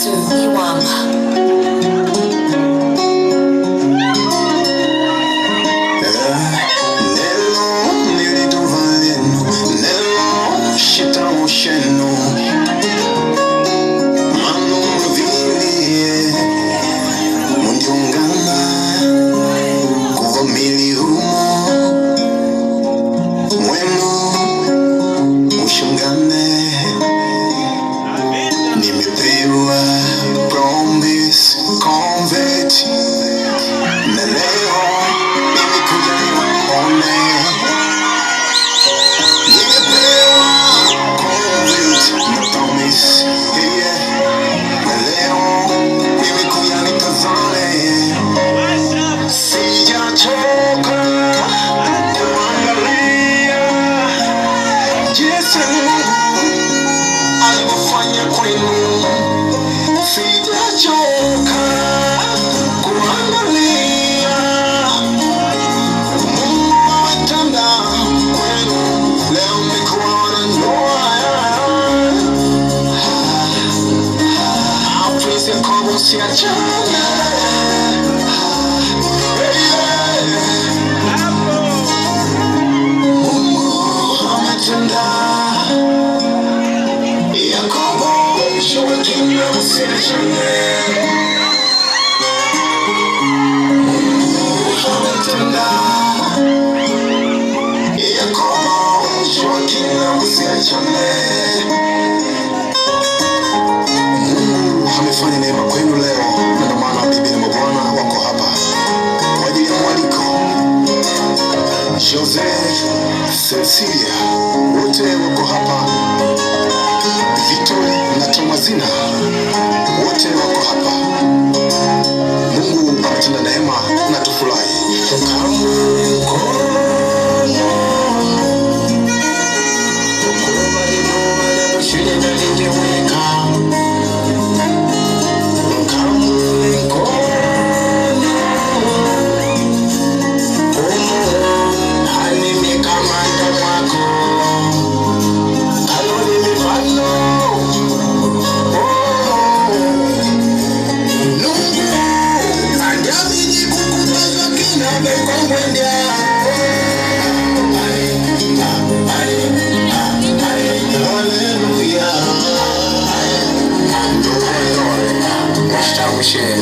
to Iwam. Amefanya neema kwenu leo, na ndio maana bibi na mabwana wako hapa kwa ajili ya mwaliko. Jose, Cecilia, wote wako hapa. Victory na Tomazina, wote wako hapa. Mungu ametenda neema na tufurahi. Hallelujah.